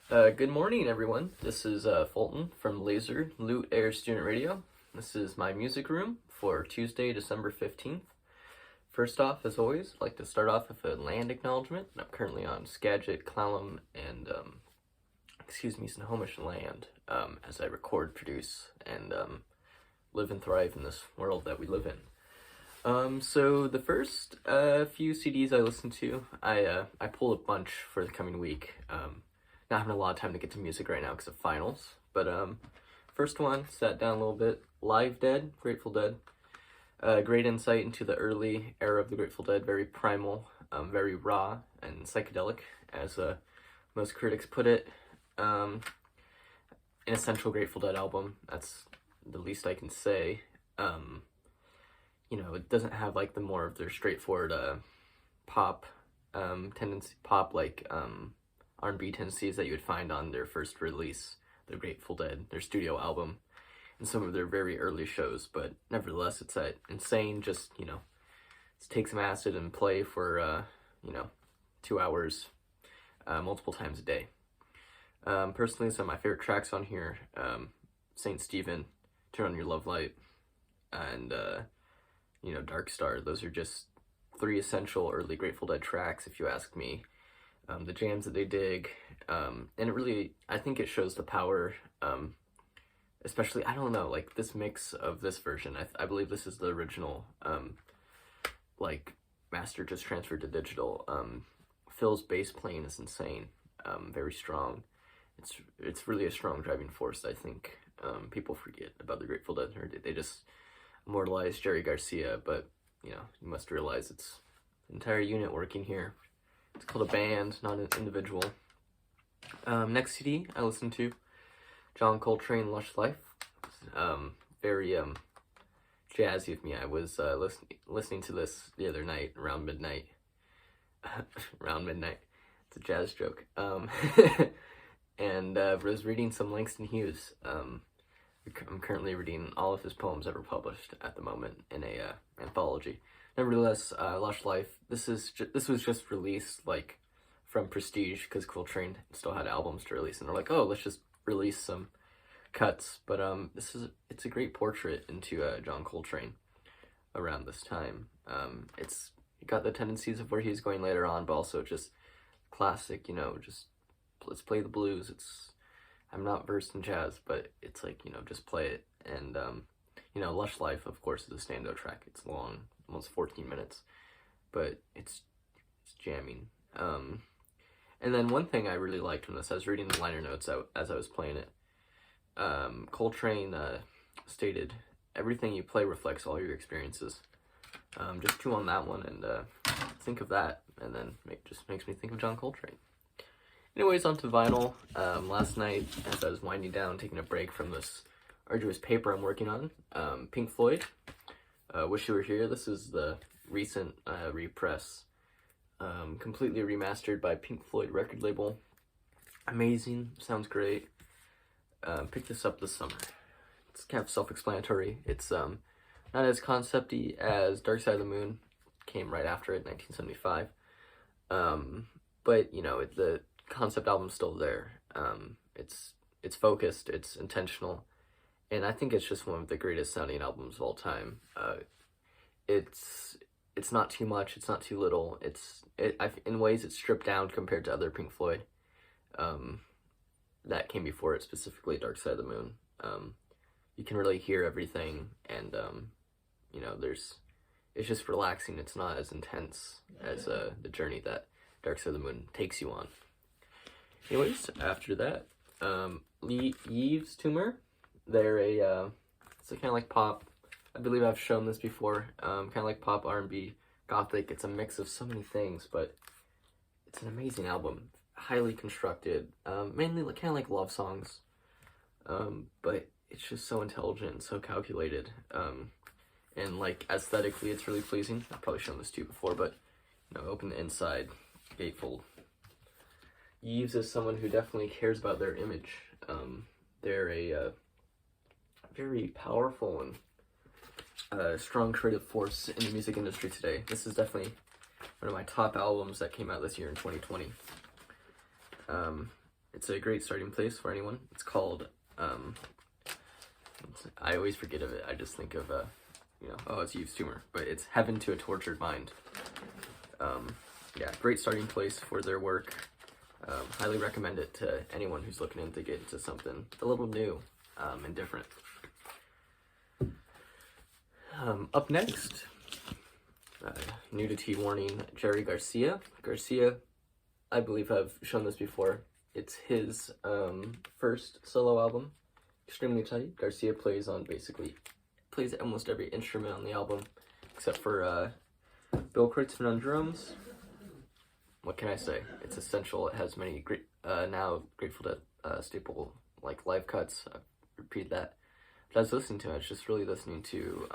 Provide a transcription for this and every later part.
Good morning, everyone. This is Fulton from Laser Loot Air Student Radio. This is my music room for Tuesday, December 15th. First off, as always, I'd like to start off with a land acknowledgement. I'm currently on Skagit, Clallam, and, Snohomish land as I record, produce, and live and thrive in this world that we live in. So the first few CDs I listened to, I pulled a bunch for the coming week. Not having a lot of time to get to music right now because of finals, but first one, sat down a little bit. Live Dead, Grateful Dead. Great insight into the early era of the Grateful Dead, very primal, very raw and psychedelic, as most critics put it. An essential Grateful Dead album, that's the least I can say. It doesn't have like the more of their straightforward pop tendency, R&B tendencies that you would find on their first release, the Grateful Dead, their studio album, and some of their very early shows. But nevertheless, it's that insane, just, take some acid and play for, 2 hours, multiple times a day. Personally, some of my favorite tracks on here, Saint Stephen, Turn on Your Love Light, and, Dark Star. Those are just 3 essential early Grateful Dead tracks, if you ask me. The jams that they dig, and it really, I think it shows the power, especially, I don't know, like this mix of this version, I believe this is the original, master just transferred to digital. Phil's bass playing is insane, very strong. It's really a strong driving force. I think people forget about the Grateful Dead, or they just immortalize Jerry Garcia, but, you must realize it's an entire unit working here. It's called a band, not an individual. Next CD I listened to, John Coltrane, Lush Life. Very jazzy of me. I was listening to this the other night around midnight. Around midnight. It's a jazz joke. And was reading some Langston Hughes. I'm currently reading all of his poems ever published at the moment in a anthology. Nevertheless, Lush Life, this was just released, from Prestige, because Coltrane still had albums to release, and they're like, oh, let's just release some cuts, but it's a great portrait into John Coltrane around this time. It's got the tendencies of where he's going later on, but also just classic, just let's play the blues. I'm not versed in jazz, but it's just play it, and, Lush Life, of course, is a standout track. It's long, almost 14 minutes, but it's jamming. And then one thing I really liked from this, I was reading the liner notes as I was playing it. Coltrane stated, "Everything you play reflects all your experiences." Just chew on that one and think of that, and then just makes me think of John Coltrane. Anyways, on to vinyl. Last night, as I was winding down, taking a break from this arduous paper I'm working on, Pink Floyd, Wish You Were Here. This is the recent repress, completely remastered by Pink Floyd record label. Amazing, sounds great. Picked this up this summer. It's kind of self-explanatory. It's not as concept-y as Dark Side of the Moon, came right after it, 1975. But the concept album's still there. It's focused, it's intentional, and I think it's just one of the greatest sounding albums of all time. It's not too much, it's not too little. In ways it's stripped down compared to other Pink Floyd that came before it, specifically Dark Side of the Moon. You can really hear everything, and it's just relaxing. It's not as intense as the journey that Dark Side of the Moon takes you on. Anyways, after that, Yves Tumor. They're it's kind of like pop. I believe I've shown this before. Kind of like pop, R&B, gothic. It's a mix of so many things, but it's an amazing album. Highly constructed. Mainly kind of like love songs. But it's just so intelligent and so calculated. And aesthetically, it's really pleasing. I've probably shown this to you before, but open the inside, gatefold. Yves is someone who definitely cares about their image. They're a very powerful and strong creative force in the music industry today. This is definitely one of my top albums that came out this year in 2020. it's a great starting place for anyone. It's called, I always forget of it. I just think of, oh, it's Youth Tumor, but it's Heaven to a Tortured Mind. Yeah, great starting place for their work. Highly recommend it to anyone who's looking to get into something a little new and different. Up next, nudity warning, Jerry Garcia. Garcia, I believe I've shown this before. It's his first solo album. Extremely tight. Garcia plays almost every instrument on the album, except for Bill Kreutzmann on drums. What can I say? It's essential. It has many now Grateful Dead staple like live cuts. I repeat that. But I was listening to it. I was just really listening to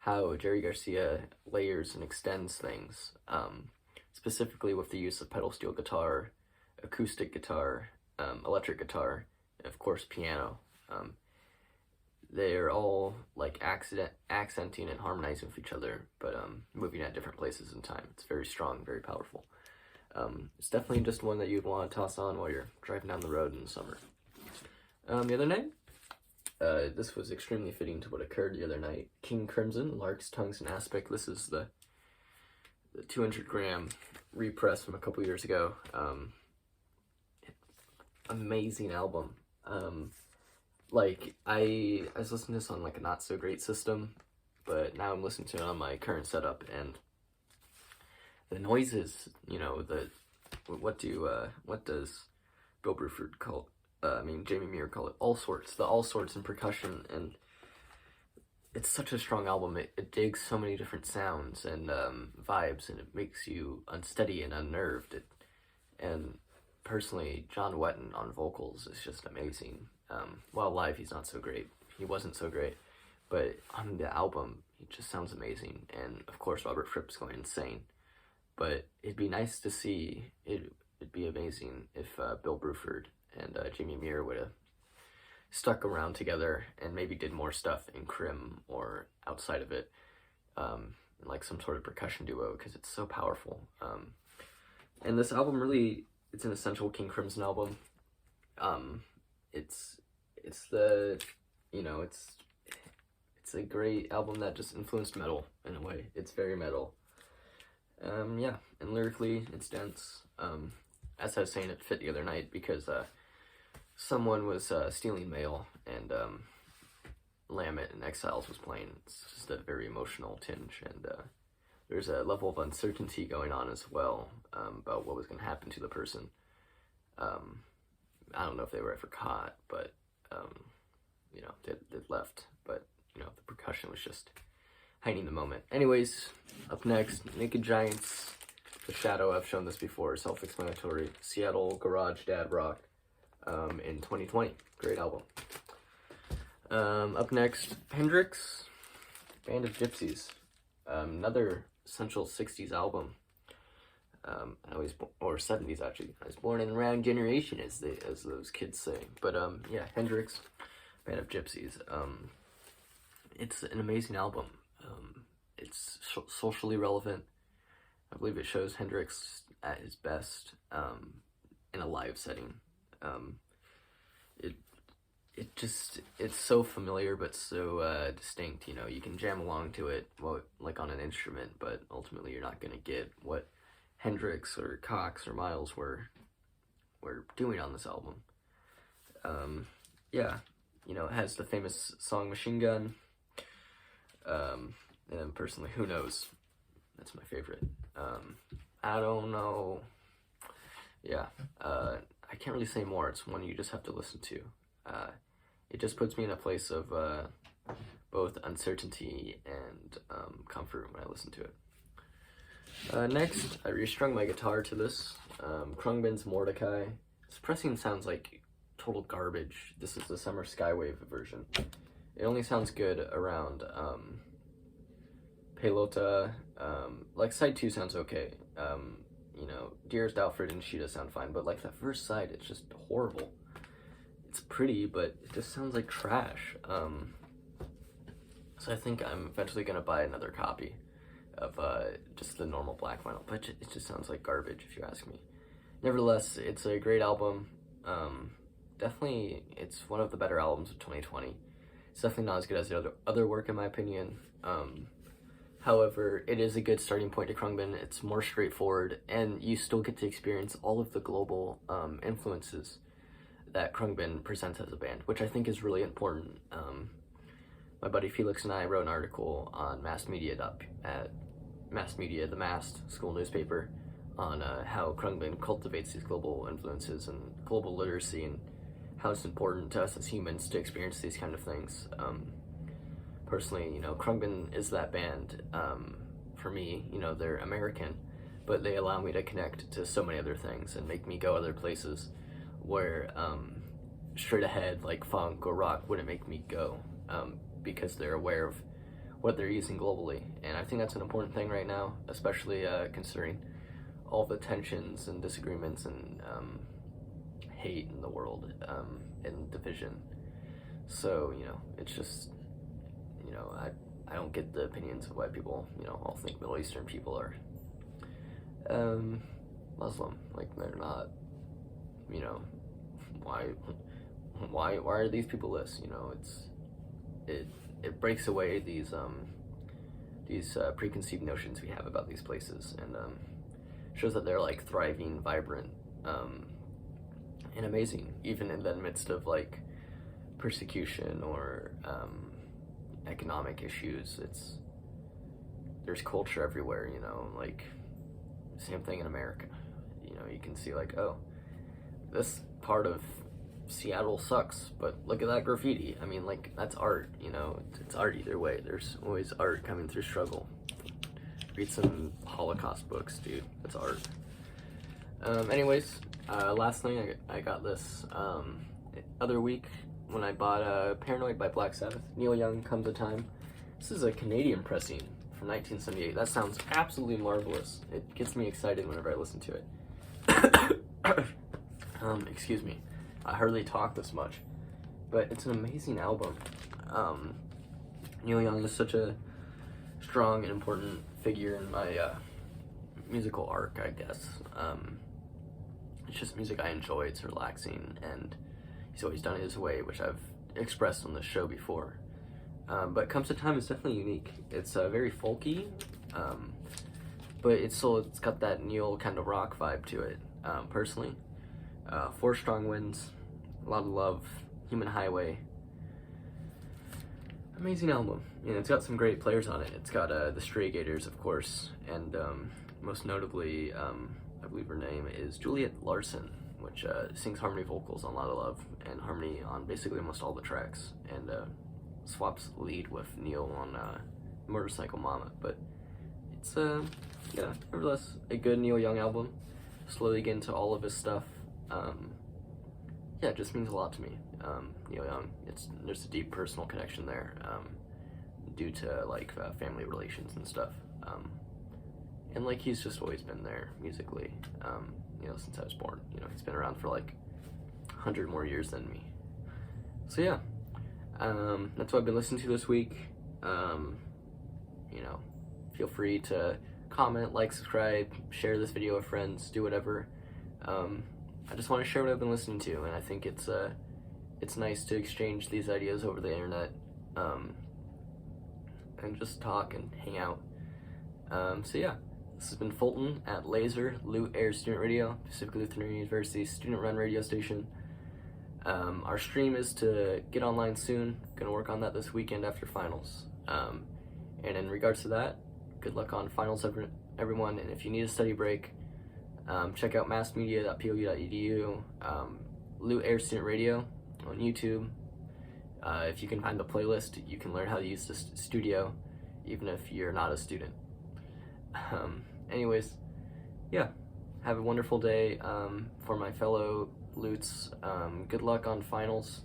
how Jerry Garcia layers and extends things, specifically with the use of pedal steel guitar, acoustic guitar, electric guitar, and of course piano. They're all like accenting and harmonizing with each other, but moving at different places in time. It's very strong, very powerful. It's definitely just one that you'd want to toss on while you're driving down the road in the summer. The other night, this was extremely fitting to what occurred the other night. King Crimson, Larks, Tongues, and Aspic. This is the 200-gram repress from a couple years ago. Amazing album. I was listening to this on like a not so great system, but now I'm listening to it on my current setup, and the noises, what does Bill Bruford call Jamie Muir call it? All sorts and percussion, and it's such a strong album. It digs so many different sounds and vibes, and it makes you unsteady and unnerved. And personally, John Wetton on vocals is just amazing. While live, he's not so great. He wasn't so great, but on the album, he just sounds amazing. And of course, Robert Fripp's going insane. But it'd be nice to see. It'd be amazing if Bill Bruford and Jamie Muir would have stuck around together and maybe did more stuff in Crim or outside of it, like some sort of percussion duo, because it's so powerful. And this album really, it's an essential King Crimson album. It's a great album that just influenced metal in a way. It's very metal. Yeah, and lyrically, it's dense. As I was saying, it fit the other night because someone was stealing mail, and Lamet and Exiles was playing. It's just a very emotional tinge, and there's a level of uncertainty going on as well about what was going to happen to the person. I don't know if they were ever caught, but they left. But the percussion was just heightening the moment. Anyways, up next, Naked Giants, The Shadow. I've shown this before, self-explanatory. Seattle garage dad rock in 2020. Great album. Up next, Hendrix, Band of Gypsies. Another essential 60s album. Or 70s actually. I was born in the round generation, as those kids say. But yeah, Hendrix, Band of Gypsies. It's an amazing album. It's socially relevant. I believe it shows Hendrix at his best in a live setting. It's so familiar but so distinct. You can jam along to it, like on an instrument, but ultimately you're not gonna get what Hendrix or Cox or Miles were doing on this album. Yeah, it has the famous song Machine Gun. And personally, Who Knows? That's my favorite. I don't know. Yeah, I can't really say more. It's one you just have to listen to. It just puts me in a place of both uncertainty and comfort when I listen to it. Next, I restrung my guitar to this. Krungbin's Mordecai. This pressing sounds like total garbage. This is the Summer Skywave version. It only sounds good around Pelota. Like side 2 sounds okay. Dearest Alfred and Sheeta sound fine, but like that first side, it's just horrible. It's pretty, but it just sounds like trash. So I think I'm eventually gonna buy another copy of just the normal black vinyl, but it just sounds like garbage if you ask me. Nevertheless, it's a great album. Definitely, it's one of the better albums of 2020. It's definitely not as good as the other work in my opinion. However, it is a good starting point to Krungbin. It's more straightforward, and you still get to experience all of the global influences that Krungbin presents as a band, which I think is really important. My buddy Felix and I wrote an article on Mass Media, the Mast school newspaper, on how Krungbin cultivates these global influences and global literacy, and how it's important to us as humans to experience these kind of things. Personally, Krungbin is that band. For me, they're American, but they allow me to connect to so many other things and make me go other places where straight ahead, like funk or rock, wouldn't make me go, because they're aware of what they're using globally. And I think that's an important thing right now, especially considering all the tensions and disagreements and hate in the world, and division. So, it's just, I don't get the opinions of why people, all think Middle Eastern people are Muslim. Like, they're not, why are these people this? It breaks away these preconceived notions we have about these places, and shows that they're like thriving, vibrant, and amazing, even in the midst of like persecution or economic issues. There's culture everywhere, like same thing in America. You can see like, oh, this part of Seattle sucks, but look at that graffiti. I mean, like, that's art, it's art either way. There's always art coming through struggle. Read some Holocaust books, dude. That's art. Anyways, last thing, I got this other week when I bought Paranoid by Black Sabbath. Neil Young, Comes a Time. This is a Canadian pressing from 1978. That sounds absolutely marvelous. It gets me excited whenever I listen to it. Excuse me. I hardly talk this much, but it's an amazing album. Neil Young is such a strong and important figure in my musical arc, I guess. It's just music I enjoy. It's relaxing, and he's always done it his way, which I've expressed on this show before. But Comes a Time is definitely unique. It's very folky, but it's got that Neil kind of rock vibe to it. Personally, 4 Strong Winds, A Lot of Love, Human Highway. Amazing album. It's got some great players on it. It's got the Stray Gators, of course, and most notably, I believe her name is Juliet Larson, which sings harmony vocals on A Lot of Love and harmony on basically almost all the tracks, and swaps lead with Neil on Motorcycle Mama. But it's nevertheless a good Neil Young album. Slowly get into all of his stuff. It just means a lot to me. Neil Young, there's a deep personal connection there, due to like family relations and stuff. And like he's just always been there musically, since I was born. He's been around for like 100 more years than me. So yeah, that's what I've been listening to this week. Feel free to comment, like, subscribe, share this video with friends, do whatever. I just want to share what I've been listening to, and I think it's nice to exchange these ideas over the internet, and just talk and hang out. So yeah, this has been Fulton at Laser, Loot Air Student Radio, Pacific Lutheran University student-run radio station. Our stream is to get online soon. Gonna work on that this weekend after finals. And in regards to that, good luck on finals, everyone. And if you need a study break, check out massmedia.pou.edu, Loot Air Student Radio on YouTube. If you can find the playlist, you can learn how to use the studio, even if you're not a student. Anyways, yeah, have a wonderful day. For my fellow Loots, good luck on finals.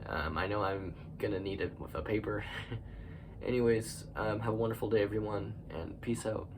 I know I'm gonna need it with a paper. Anyways, have a wonderful day, everyone, and peace out.